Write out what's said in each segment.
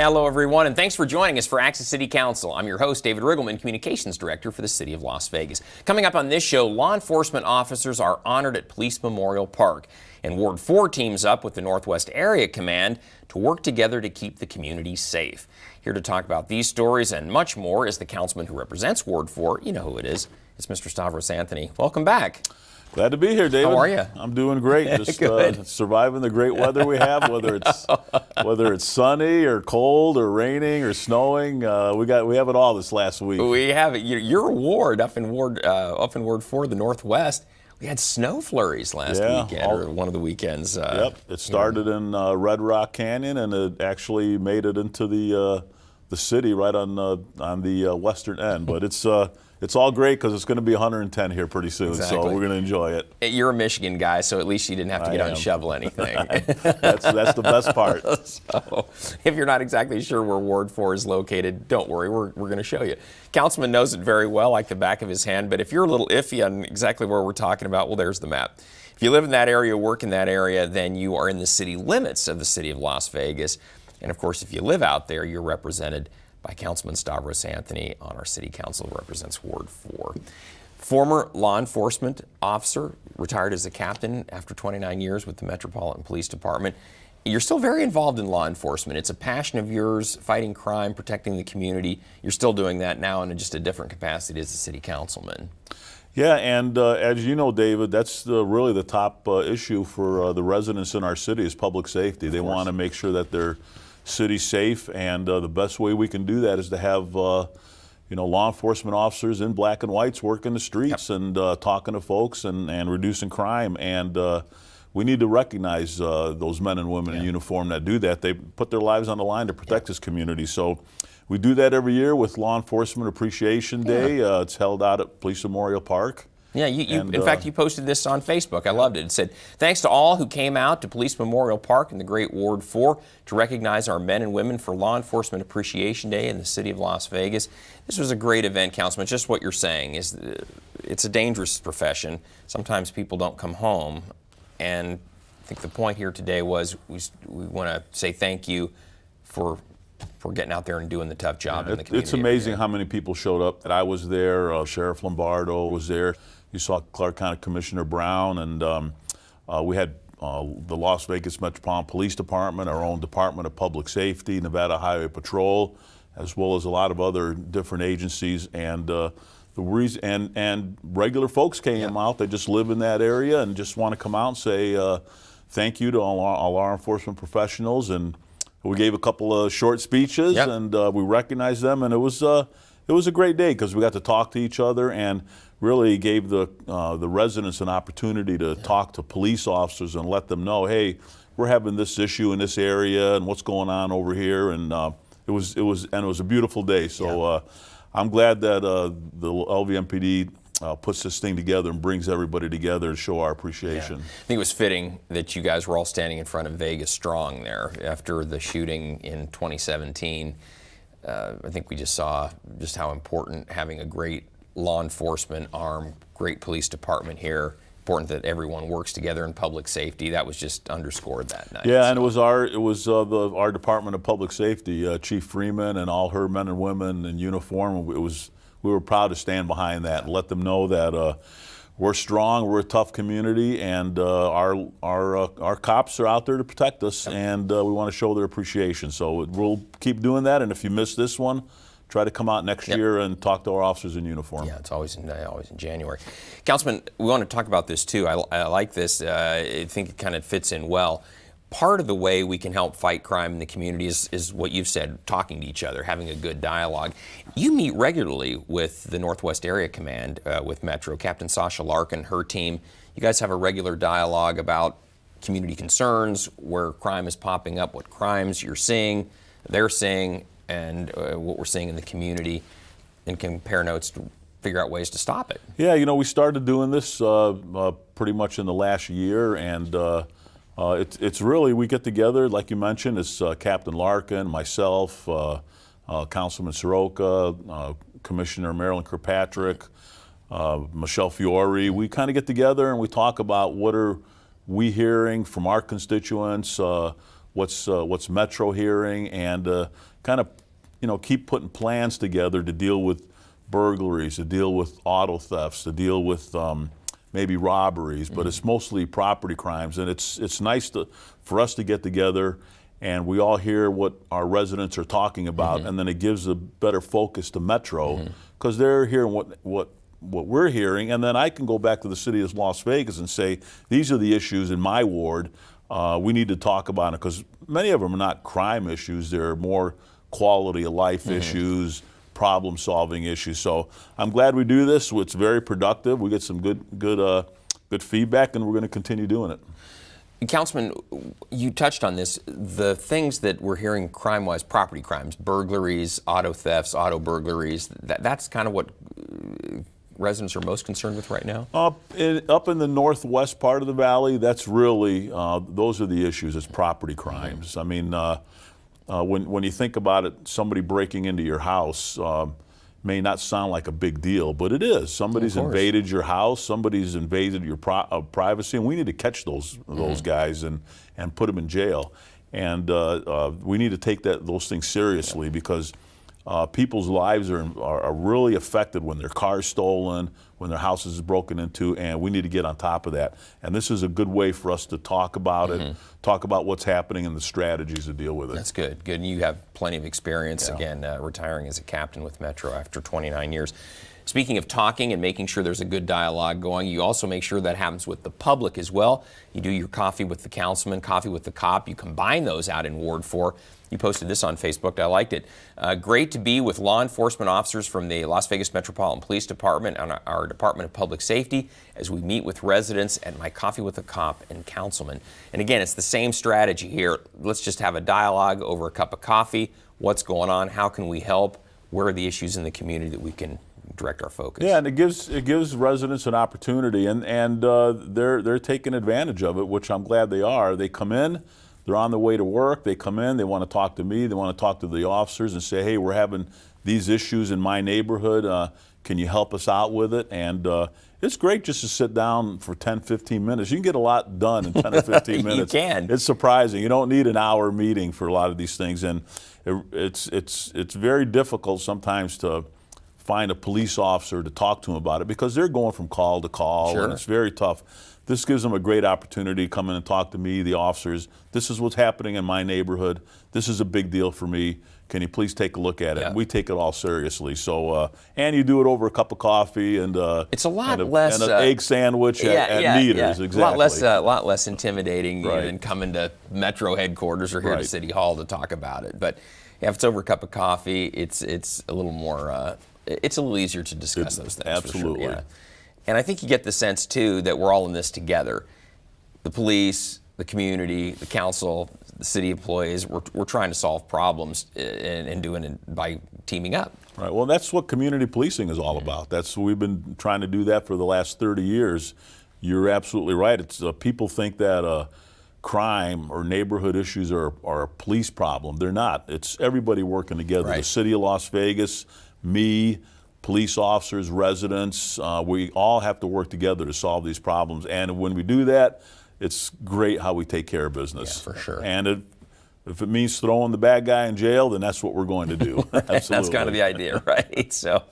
Hello, everyone, and thanks for joining us for Access City Council. I'm your host, David Riggleman, Communications Director for the City of Las Vegas. Coming up on this show, law enforcement officers are honored at Police Memorial Park, and Ward 4 teams up with the Northwest Area Command to work together to keep the community safe. Here to talk about these stories and much more is the councilman who represents Ward 4. You know who it is. It's Mr. Stavros Anthony. Welcome back. Glad to be here, David. How are you? I'm doing great. Just surviving the great weather we have, whether it's sunny or cold or raining or snowing. We have it all this last week. We have it. Your ward up in Ward 4, the Northwest. We had snow flurries last weekend, or one of the weekends. Yep, it started in Red Rock Canyon, and it actually made it into the city right on the western end. But it's all great because it's going to be 110 here pretty soon, so we're going to enjoy it. You're a Michigan guy, so at least you didn't have to get out and shovel anything. That's the best part. So, if you're not exactly sure where Ward 4 is located, don't worry, we're going to show you. Councilman knows it very well, like the back of his hand, but if you're a little iffy on exactly where we're talking about, well, there's the map. If you live in that area, work in that area, then you are in the city limits of the city of Las Vegas. And of course, if you live out there, you're represented by Councilman Stavros Anthony on our city council, who represents Ward 4. Former law enforcement officer, retired as a captain after 29 years with the Metropolitan Police Department. You're still very involved in law enforcement. It's a passion of yours, fighting crime, protecting the community. You're still doing that now in just a different capacity as a city councilman. Yeah, and as you know, David, that's really the top issue for the residents in our city is public safety. They want to make sure that their city's safe, and the best way we can do that is to have law enforcement officers in black and whites working the streets and talking to folks and reducing crime. And we need to recognize those men and women in uniform that do that. They put their lives on the line to protect this community. So we do that every year with Law Enforcement Appreciation Day. It's held out at Police Memorial Park. Yeah, in fact, you posted this on Facebook. I loved it. It said, thanks to all who came out to Police Memorial Park in the great Ward 4 to recognize our men and women for Law Enforcement Appreciation Day in the city of Las Vegas. This was a great event, Councilman. Just what you're saying is it's a dangerous profession. Sometimes people don't come home. And I think the point here today was we want to say thank you for getting out there and doing the tough job in the community. It's amazing how many people showed up. I was there, Sheriff Lombardo was there. You saw Clark County Commissioner Brown, and we had the Las Vegas Metropolitan Police Department, our own Department of Public Safety, Nevada Highway Patrol, as well as a lot of other different agencies. And the reason and regular folks came out. They just live in that area and just want to come out and say thank you to all law enforcement professionals. And we gave a couple of short speeches, and we recognized them. And it was a great day because we got to talk to each other and really gave the residents an opportunity to talk to police officers and let them know, hey, we're having this issue in this area and what's going on over here. And it was a beautiful day. So I'm glad that the LVMPD puts this thing together and brings everybody together to show our appreciation. I think it was fitting that you guys were all standing in front of Vegas Strong there after the shooting in 2017. I think we just saw just how important having a great law enforcement arm, great police department here, important that everyone works together in public safety. That was just underscored that night. Yeah, and it was our Department of Public Safety, Chief Freeman and all her men and women in uniform. We were proud to stand behind that and let them know that we're strong, we're a tough community, and our cops are out there to protect us, and we want to show their appreciation. So we'll keep doing that, and if you missed this one, try to come out next year and talk to our officers in uniform. Yeah, it's always in January. Councilman, we want to talk about this too. I like this. I think it kind of fits in well. Part of the way we can help fight crime in the community is what you've said, talking to each other, having a good dialogue. You meet regularly with the Northwest Area Command with Metro, Captain Sasha Larkin, her team. You guys have a regular dialogue about community concerns, where crime is popping up, what crimes you're seeing, they're seeing, and what we're seeing in the community, and compare notes to figure out ways to stop it. Yeah, we started doing this pretty much in the last year, and it's really, we get together, like you mentioned, it's Captain Larkin, myself, Councilman Circa, Commissioner Marilyn Kirkpatrick, Michelle Fiore. We kind of get together and we talk about what are we hearing from our constituents, what's Metro hearing, and kind of, keep putting plans together to deal with burglaries, to deal with auto thefts, to deal with maybe robberies, but it's mostly property crimes. And it's nice for us to get together and we all hear what our residents are talking about, and then it gives a better focus to Metro, because they're hearing what we're hearing, and then I can go back to the city of Las Vegas and say, these are the issues in my ward. We need to talk about it, because many of them are not crime issues. They're more quality of life issues, problem-solving issues. So I'm glad we do this. It's very productive. We get some good feedback, and we're going to continue doing it. Councilman, you touched on this. The things that we're hearing crime-wise, property crimes, burglaries, auto thefts, auto burglaries, that's kind of what residents are most concerned with right now? Up in the northwest part of the valley, that's really, those are the issues. It's property crimes. I mean, when you think about it, somebody breaking into your house may not sound like a big deal, but it is. Somebody's invaded your house, somebody's invaded your privacy, and we need to catch those guys and put them in jail. And we need to take those things seriously, because people's lives are really affected when their car's stolen, when their house is broken into, and we need to get on top of that. And this is a good way for us to talk about it, talk about what's happening and the strategies to deal with it. That's good. Good. And you have plenty of experience, again, retiring as a captain with Metro after 29 years. Speaking of talking and making sure there's a good dialogue going, you also make sure that happens with the public as well. You do your coffee with the councilman, coffee with the cop. You combine those out in Ward 4. You posted this on Facebook. I liked it. Great to be with law enforcement officers from the Las Vegas Metropolitan Police Department and our Department of Public Safety as we meet with residents at my coffee with the cop and councilman. And again, it's the same strategy here. Let's just have a dialogue over a cup of coffee. What's going on? How can we help? Where are the issues in the community that we can direct our focus? Yeah, and it gives residents an opportunity, and they're taking advantage of it, which I'm glad they are. They come in, they're on their way to work, they come in, they want to talk to me, they want to talk to the officers and say, hey, we're having these issues in my neighborhood, can you help us out with it? And it's great just to sit down for 10, 15 minutes. You can get a lot done in 10 or 15 minutes. You can. It's surprising. You don't need an hour meeting for a lot of these things, and it's very difficult sometimes to find a police officer to talk to them about it, because they're going from call to call, and it's very tough. This gives them a great opportunity to come in and talk to me, the officers. This is what's happening in my neighborhood. This is a big deal for me. Can you please take a look at it? Yeah. We take it all seriously. So, and you do it over a cup of coffee and it's a lot less and an egg sandwich at Meter's. Exactly. A lot less intimidating than coming to Metro headquarters or here to City Hall to talk about it. But if it's over a cup of coffee, it's a little more. It's a little easier to discuss those things. Absolutely. For sure. Yeah. And I think you get the sense, too, that we're all in this together. The police, the community, the council, the city employees, we're trying to solve problems and doing it by teaming up. Right. Well, that's what community policing is all about. We've been trying to do that for the last 30 years. You're absolutely right. It's people think that crime or neighborhood issues are a police problem. They're not. It's everybody working together. The city of Las Vegas, me, police officers, residents, we all have to work together to solve these problems. And when we do that, it's great how we take care of business. Yeah, for sure. And if it means throwing the bad guy in jail, then that's what we're going to do. Absolutely. That's kind of the idea, right? So,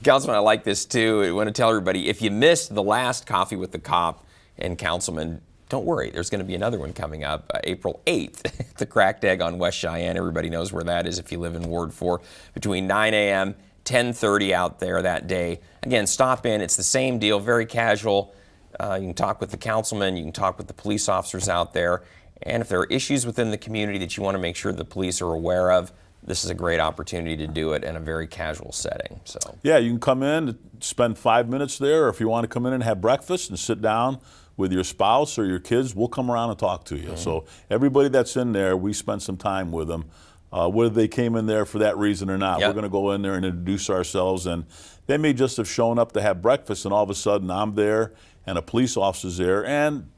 Councilman, I like this too. I want to tell everybody, if you missed the last Coffee with the Cop and Councilman, don't worry, there's going to be another one coming up April 8th, the Cracked Egg on West Cheyenne. Everybody knows where that is if you live in Ward 4, between 9 a.m. 10:30 out there that day. Again, stop in. It's the same deal, very casual. You can talk with the councilman, you can talk with the police officers out there. And if there are issues within the community that you want to make sure the police are aware of, this is a great opportunity to do it in a very casual setting. So yeah, you can come in, spend 5 minutes there, or if you want to come in and have breakfast and sit down with your spouse or your kids, we'll come around and talk to you. So everybody that's in there, we spend some time with them. Whether they came in there for that reason or not, we're going to go in there and introduce ourselves. And they may just have shown up to have breakfast, and all of a sudden I'm there and a police officer's there, and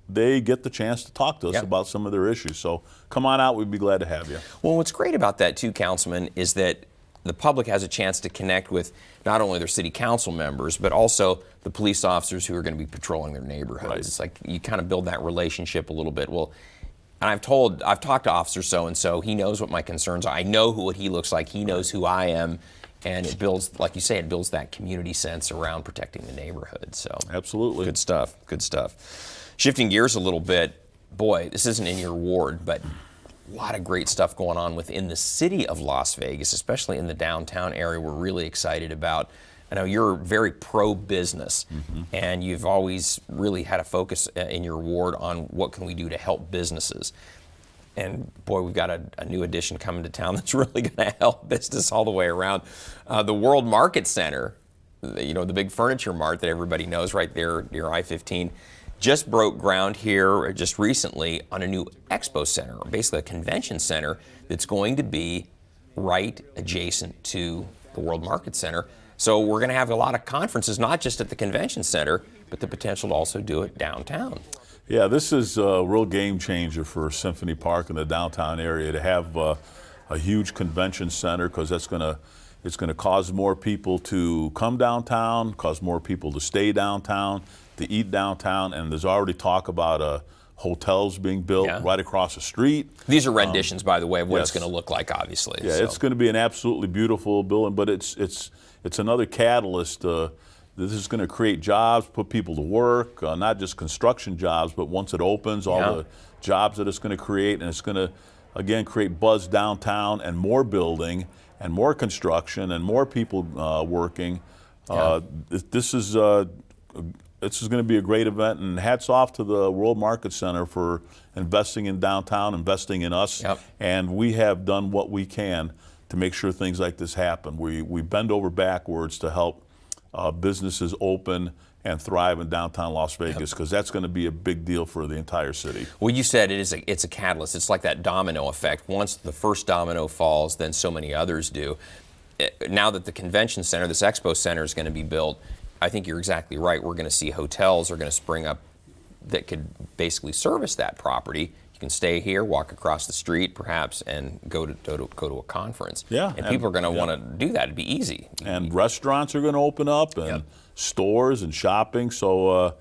they get the chance to talk to us about some of their issues. So come on out. We'd be glad to have you. Well, what's great about that, too, Councilman, is that the public has a chance to connect with not only their city council members, but also the police officers who are going to be patrolling their neighborhoods. It's like you kind of build that relationship a little bit. Well, And I've talked to Officer so-and-so, he knows what my concerns are. I know what he looks like, he knows who I am, and it builds, like you say, it builds that community sense around protecting the neighborhood. So Absolutely. good stuff, good stuff. Shifting gears a little bit, boy, this isn't in your ward, but a lot of great stuff going on within the city of Las Vegas, especially in the downtown area. We're really excited about. I know you're very pro-business, and you've always really had a focus in your ward on what can we do to help businesses. And boy, we've got a new addition coming to town that's really going to help business all the way around. The World Market Center, the big furniture mart that everybody knows right there near I-15, just broke ground here just recently on a new expo center, basically a convention center that's going to be right adjacent to the World Market Center. So we're going to have a lot of conferences, not just at the convention center, but the potential to also do it downtown. Yeah, this is a real game changer for Symphony Park in the downtown area to have a huge convention center, because it's going to cause more people to come downtown, cause more people to stay downtown, to eat downtown, and there's already talk about hotels being built right across the street. These are renditions, by the way, of what it's going to look like, obviously. Yeah, it's going to be an absolutely beautiful building, but it's another catalyst. This is going to create jobs, put people to work, not just construction jobs, but once it opens, all the jobs that it's going to create, and it's going to, again, create buzz downtown and more building and more construction and more people working. This is going to be a great event, and hats off to the World Market Center for investing in downtown, investing in us, and we have done what we can to make sure things like this happen. We bend over backwards to help businesses open and thrive in downtown Las Vegas, because that's going to be a big deal for the entire city. Well, you said it's a catalyst. It's like that domino effect. Once the first domino falls, then so many others do. Now that the convention center, this expo center, is going to be built, I think you're exactly right. We're going to see hotels are going to spring up that could basically service that property. You can stay here, walk across the street, perhaps, and go to a conference. Yeah, and people are going to want to do that. It'd be easy. And restaurants are going to open up, and stores and shopping. So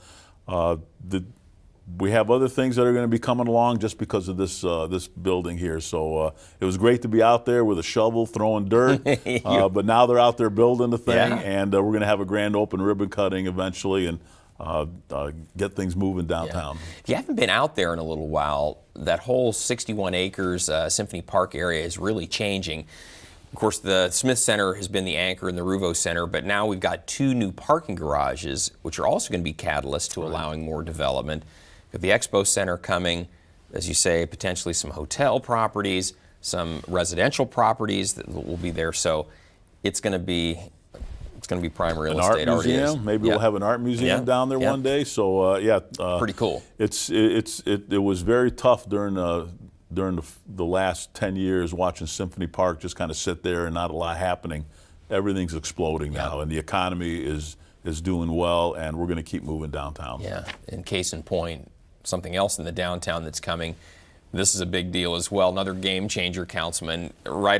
we have other things that are going to be coming along just because of this building here. So it was great to be out there with a shovel throwing dirt, but now they're out there building the thing, and we're going to have a grand open ribbon cutting eventually, and get things moving downtown. If you haven't been out there in a little while, that whole 61 acres Symphony Park area is really changing. Of course, the Smith Center has been the anchor in the Ruvo Center, but now we've got 2 new parking garages, which are also going to be catalysts to allowing more development. We've got the Expo Center coming, as you say, potentially some hotel properties, some residential properties that will be there. So it's going to be prime real estate. An art museum. Maybe we'll have an art museum down there one day. So pretty cool. It was very tough during the last 10 years watching Symphony Park just kind of sit there and not a lot happening. Everything's exploding now, and the economy is doing well, and we're going to keep moving downtown. Yeah, and case in point, something else in the downtown that's coming. This is a big deal as well. Another game changer, Councilman. Right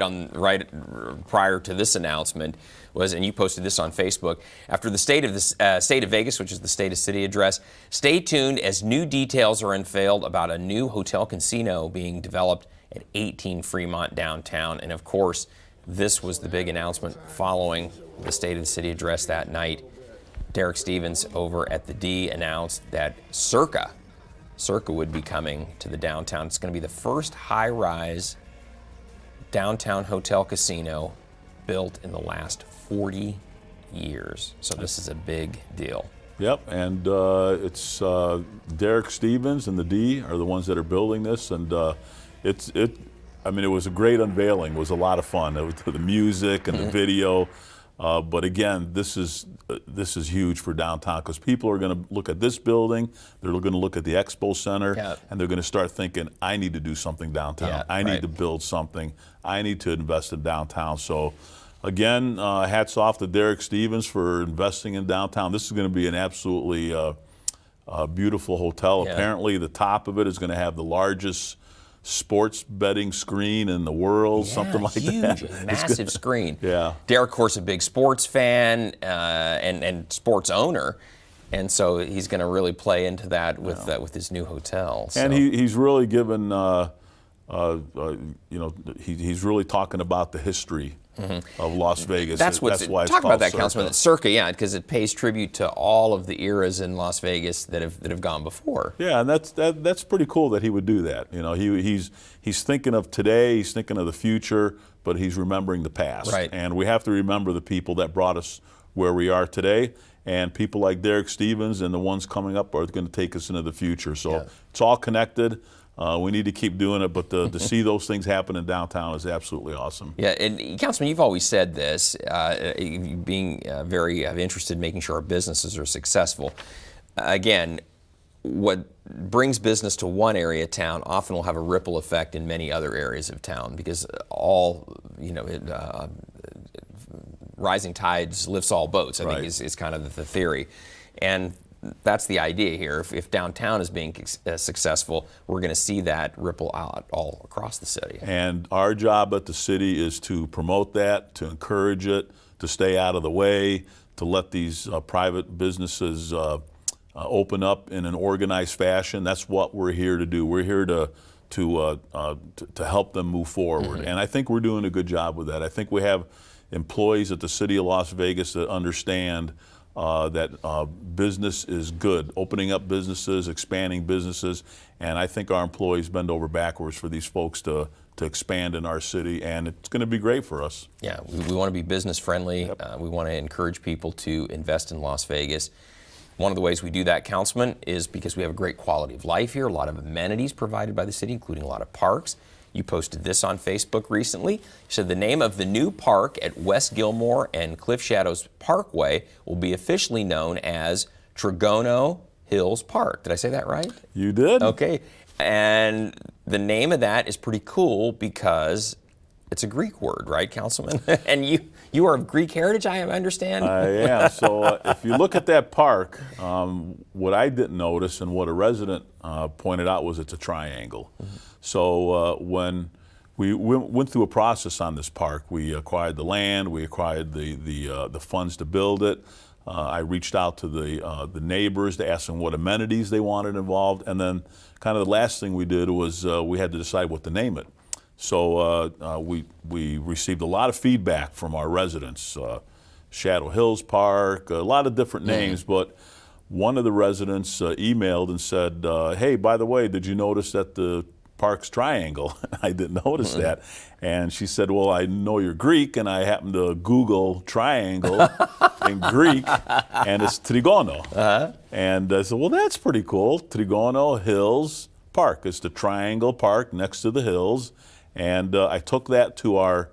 prior to this announcement was, and you posted this on Facebook, after the state of Vegas, which is the State of City address. Stay tuned as new details are unveiled about a new hotel casino being developed at 18 Fremont downtown. And of course, this was the big announcement following the State of the City address that night. Derek Stevens over at the D announced that Circa would be coming to the downtown. It's going to be the first high-rise downtown hotel casino built in the last 40 years. So this is a big deal. Yep, and it's Derek Stevens and the D are the ones that are building this, and it was a great unveiling. It was a lot of fun. It was the music and the video. But again, this is huge for downtown, because people are going to look at this building, they're going to look at the Expo Center, and they're going to start thinking, I need to do something downtown. I need to build something. I need to invest in downtown. So again, hats off to Derek Stevens for investing in downtown. This is going to be an absolutely beautiful hotel. Apparently the top of it is going to have the largest sports betting screen in the world, something like that. Huge, massive screen. Yeah. Derek, of course, a big sports fan and sports owner. And so he's going to really play into that with his new hotel. So. And he's really given, he's really talking about the history of Las Vegas. That's why it's talk about that, Circa. Councilman. Circa, yeah, because it pays tribute to all of the eras in Las Vegas that have gone before. Yeah, and that's pretty cool that he would do that. He's thinking of today, he's thinking of the future, but he's remembering the past. Right. And we have to remember the people that brought us where we are today. And people like Derek Stevens and the ones coming up are going to take us into the future. So it's all connected. We need to keep doing it, but to see those things happen in downtown is absolutely awesome. Yeah, and Councilman, you've always said this, being very interested in making sure our businesses are successful. Again, what brings business to one area of town often will have a ripple effect in many other areas of town, because rising tides lifts all boats, I think is kind of the theory. And that's the idea here. If downtown is being successful, we're going to see that ripple out all across the city. And our job at the city is to promote that, to encourage it, to stay out of the way, to let these private businesses open up in an organized fashion. That's what we're here to do. We're here to help them move forward. And I think we're doing a good job with that. I think we have employees at the city of Las Vegas that understand that business is good, opening up businesses, expanding businesses, and I think our employees bend over backwards for these folks to expand in our city, and it's going to be great for us. Yeah, we want to be business friendly. We want to encourage people to invest in Las Vegas. One of the ways we do that, Councilman, is because we have a great quality of life here, a lot of amenities provided by the city, including a lot of parks. You posted this on Facebook recently. You said the name of the new park at West Gilmore and Cliff Shadows Parkway will be officially known as Trigono Hills Park. Did I say that right? You did. Okay. And the name of that is pretty cool because it's a Greek word, right, Councilman? And you are of Greek heritage, I understand? I am. So if you look at that park, what I didn't notice and what a resident pointed out was it's a triangle. So when we went through a process on this park, we acquired the land, we acquired the funds to build it. I reached out to the neighbors to ask them what amenities they wanted involved, and then kind of the last thing we did was we had to decide what to name it. So we received a lot of feedback from our residents, Shadow Hills Park, a lot of different names, but one of the residents emailed and said, hey, by the way, did you notice that the park's triangle? I didn't notice that. And she said, well, I know you're Greek, and I happened to Google triangle in Greek, and it's Trigono. And I said, well, that's pretty cool. Trigono Hills Park. It's the triangle park next to the hills. And I took that to our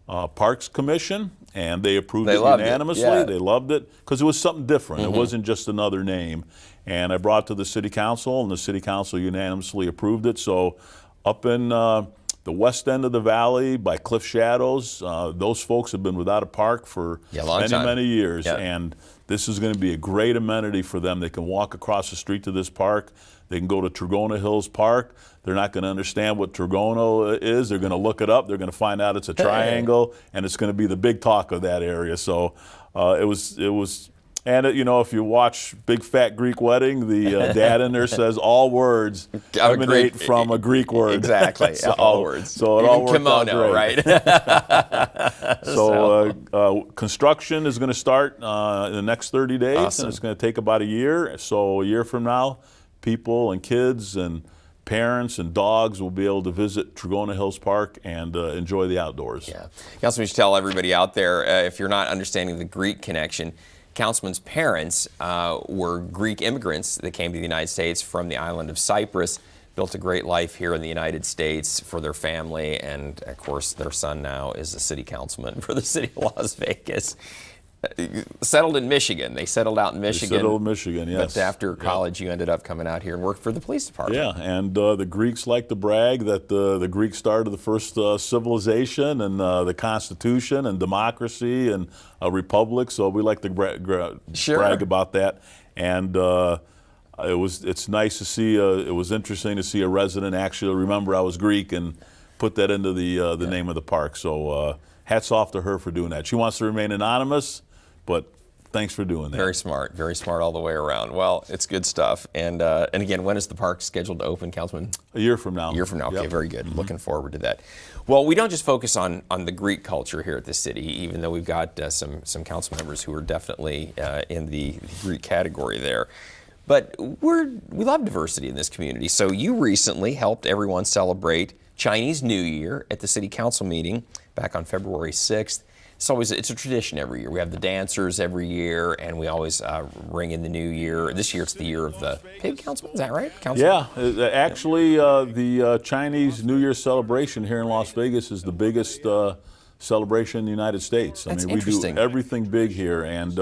Parks Commission, and they approved it unanimously. They loved it because it was something different. It wasn't just another name. And I brought it to the City Council, and the City Council unanimously approved it. So up in the west end of the valley by Cliff Shadows, those folks have been without a park for many years. And this is going to be a great amenity for them. They can walk across the street to this park. They can go to Trigono Hills Park. They're not going to understand what Trigono is. They're going to look it up. They're going to find out it's a triangle, and it's going to be the big talk of that area. So it was, and if you watch Big Fat Greek Wedding, the dad in there says all words emanate from a Greek word. Exactly, so, all words. So it all worked kimono, out great. right? So construction is going to start in the next 30 days, and it's going to take about a year. So a year from now, people and kids and parents and dogs will be able to visit Trigono Hills Park and enjoy the outdoors. Yeah. Councilman, you should tell everybody out there, if you're not understanding the Greek connection, Councilman's parents were Greek immigrants that came to the United States from the island of Cyprus, built a great life here in the United States for their family, and of course their son now is a city councilman for the city of Las Vegas. Settled in Michigan. They settled out in Michigan. They settled in Michigan, yes. But after college, you ended up coming out here and worked for the police department. Yeah, and the Greeks like to brag that the Greeks started the first civilization and the Constitution and democracy and a republic. So we like to brag about that. And it's nice to see. It was interesting to see a resident actually remember I was Greek and put that into the name of the park. So hats off to her for doing that. She wants to remain anonymous, but thanks for doing that. Very smart all the way around. Well, it's good stuff. And again, when is the park scheduled to open, Councilman? A year from now. A year from now. Okay, Yep. very good. Looking forward to that. Well, we don't just focus on the Greek culture here at the city, even though we've got some council members who are definitely in the Greek category there. But we love diversity in this community. So you recently helped everyone celebrate Chinese New Year at the city council meeting back on February 6th. It's a tradition every year. We have the dancers every year, and we always ring in the new year. This year it's the year of the pig, Councilman. Is that right, Councilman? Yeah, actually, the Chinese New Year celebration here in Las Vegas is the biggest celebration in the United States. That's I mean, we do everything big here, and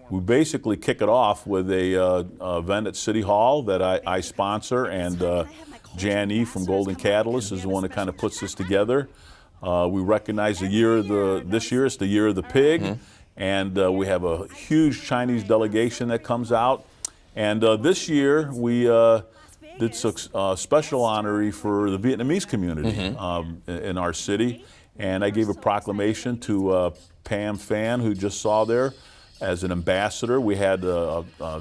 we basically kick it off with a event at City Hall that I sponsor, and Jan E. from Golden Catalyst is the one that kind of puts this together. We recognize this year it's the year of the pig, and we have a huge Chinese delegation that comes out. And this year we did a special honoree for the Vietnamese community in our city, and I gave a proclamation to Pam Phan, who just saw there, as an ambassador. We had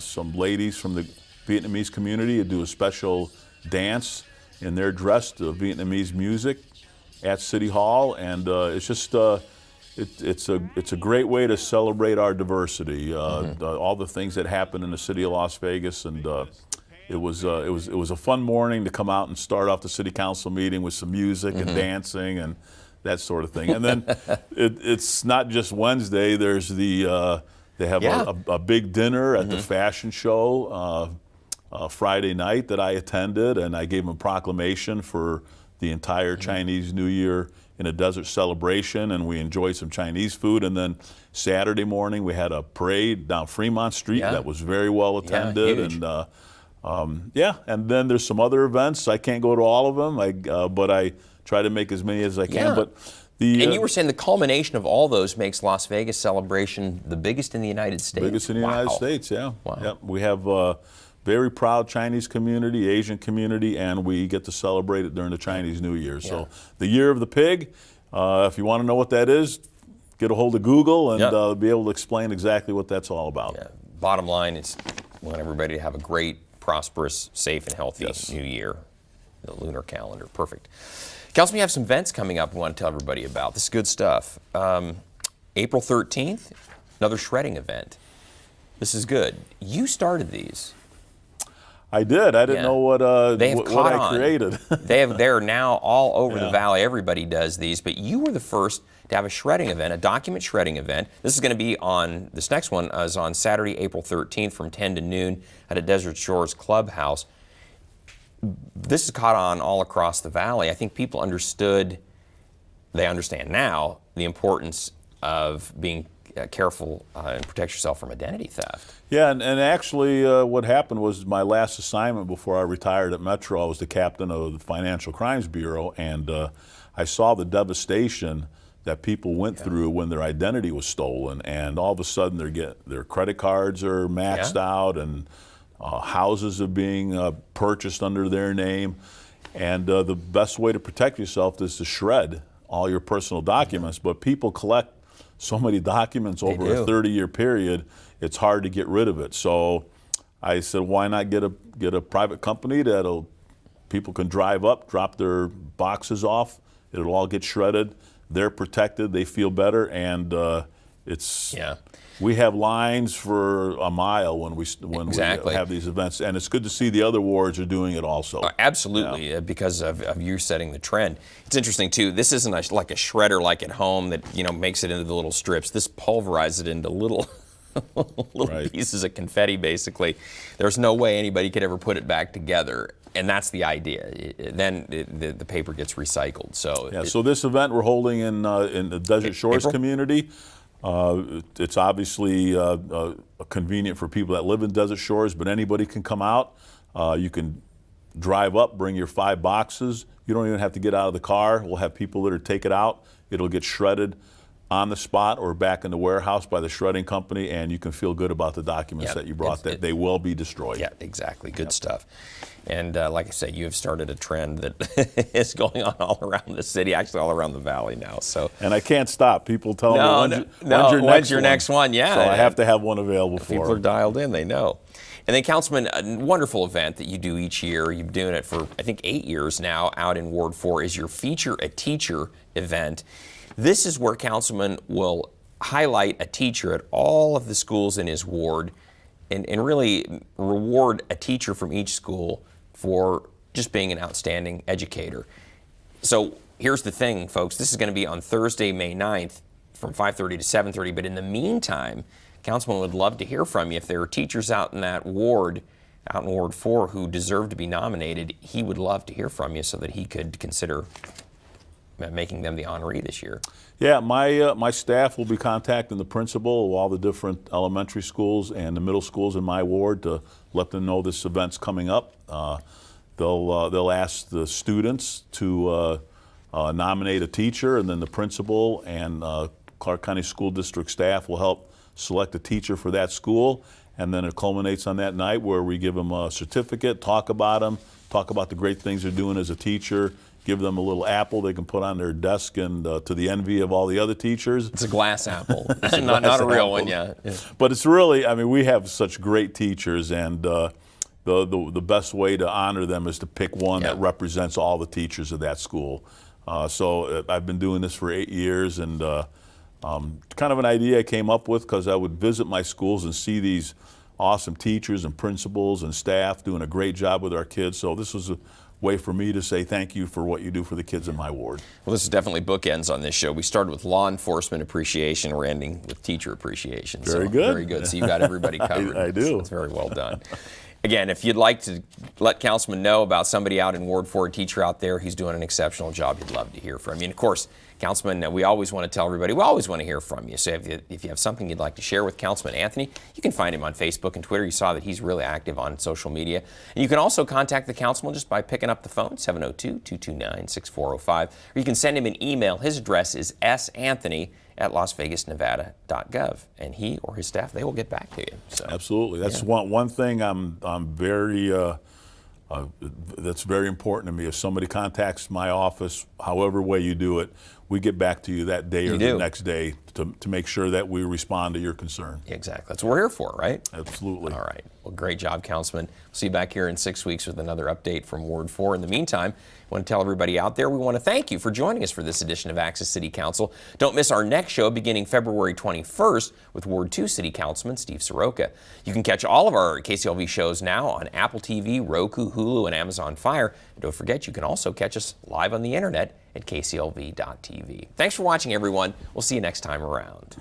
some ladies from the Vietnamese community do a special dance in their dress to Vietnamese music at City Hall, and it's just it's a great way to celebrate our diversity, all the things that happen in the city of Las Vegas, and it was a fun morning to come out and start off the city council meeting with some music and dancing and that sort of thing. And then it's not just Wednesday. There's they have a big dinner at the fashion show Friday night that I attended, and I gave them a proclamation for the entire Chinese New Year in a desert celebration, and we enjoyed some Chinese food. And then Saturday morning we had a parade down Fremont Street that was very well attended. And and then there's some other events. I can't go to all of them, but I try to make as many as I can. But and you were saying the culmination of all those makes Las Vegas celebration the biggest in the United States. Biggest in the United States, yeah. Wow. Yep. We have very proud Chinese community, Asian community, and we get to celebrate it during the Chinese New Year. So the year of the pig, if you want to know what that is, get a hold of Google and be able to explain exactly what that's all about. Yeah. Bottom line is we want everybody to have a great, prosperous, safe, and healthy New Year. The lunar calendar, perfect. Councilman, you have some events coming up we want to tell everybody about. This is good stuff. April 13th, another shredding event. This is good. You started these. I did. I didn't know what I created. They're now all over the valley. Everybody does these, but you were the first to have a shredding event, a document shredding event. This is going to be on, this next one is on Saturday, April 13th from 10 to noon at a Desert Shores Clubhouse. This is caught on all across the valley. I think people understand now the importance of being careful and protect yourself from identity theft. Yeah, and actually what happened was my last assignment before I retired at Metro, I was the captain of the Financial Crimes Bureau, and I saw the devastation that people went through when their identity was stolen, and all of a sudden their credit cards are maxed out, and houses are being purchased under their name, and the best way to protect yourself is to shred all your personal documents, but people collect so many documents over a 30-year period, it's hard to get rid of it. So I said, why not get a private company people can drive up, drop their boxes off, it'll all get shredded, they're protected, they feel better, and we have lines for a mile when we have these events, and it's good to see the other wards are doing it also. Absolutely, because of you setting the trend. It's interesting too. This isn't like a shredder like at home that makes it into the little strips. This pulverizes it into little pieces of confetti. Basically, there's no way anybody could ever put it back together. And that's the idea. Then the paper gets recycled. So this event we're holding in the Desert Shores community. It's obviously convenient for people that live in Desert Shores, but anybody can come out. You can drive up, bring your 5 boxes. You don't even have to get out of the car. We'll have people that take it out. It'll get shredded on the spot or back in the warehouse by the shredding company, and you can feel good about the documents that you brought, that they will be destroyed. Yeah, exactly. Good stuff. And like I said, you have started a trend that is going on all around the city, actually all around the valley now. So. And I can't stop. People tell me, when's your next one? Yeah. So I have to have one available for People them. are dialed in, they know. And then, Councilman, a wonderful event that you do each year, you've been doing it for, I think, 8 years now out in Ward 4, is your Feature a Teacher event. This is where Councilman will highlight a teacher at all of the schools in his ward and really reward a teacher from each school for just being an outstanding educator. So here's the thing, folks. This is going to be on Thursday, May 9th from 5:30 to 7:30. But in the meantime, Councilman would love to hear from you. If there are teachers out in that ward, out in Ward 4, who deserve to be nominated, he would love to hear from you so that he could consider making them the honoree this year. Yeah, my staff will be contacting the principal of all the different elementary schools and the middle schools in my ward to let them know this event's coming up. They'll ask the students to nominate a teacher, and then the principal and Clark County School District staff will help select a teacher for that school. And then it culminates on that night where we give them a certificate, talk about them, talk about the great things they're doing as a teacher, give them a little apple they can put on their desk, and to the envy of all the other teachers. It's a glass apple, not a real one, yeah. But it's really, I mean, we have such great teachers, and the best way to honor them is to pick one that represents all the teachers of that school. So I've been doing this for 8 years, and kind of an idea I came up with because I would visit my schools and see these awesome teachers and principals and staff doing a great job with our kids. So this was a way for me to say thank you for what you do for the kids in my ward. Well, this is definitely bookends on this show. We started with law enforcement appreciation. We're ending with teacher appreciation. Very good. Very good. So you got everybody covered. I do. It's very well done. Again, if you'd like to let Councilman know about somebody out in Ward 4, a teacher out there who's doing an exceptional job, he'd love to hear from you. And of course, Councilman, we always want to tell everybody, we always want to hear from you. So if you have something you'd like to share with Councilman Anthony, you can find him on Facebook and Twitter. You saw that he's really active on social media. And you can also contact the councilman just by picking up the phone, 702-229-6405. Or you can send him an email. His address is santhony@lasvegasnevada.gov. And he or his staff, they will get back to you. So, absolutely. That's one thing I'm very that's very important to me. If somebody contacts my office, however way you do it, we get back to you that day or the next day to make sure that we respond to your concern. Exactly. That's what we're here for, right? Absolutely. All right. Well, great job, Councilman. We'll see you back here in 6 weeks with another update from Ward 4. In the meantime, I want to tell everybody out there, we want to thank you for joining us for this edition of Access City Council. Don't miss our next show beginning February 21st with Ward 2 City Councilman Steve Circa. You can catch all of our KCLV shows now on Apple TV, Roku, Hulu, and Amazon Fire. And don't forget, you can also catch us live on the internet at kclv.tv. Thanks for watching, everyone. We'll see you next time around.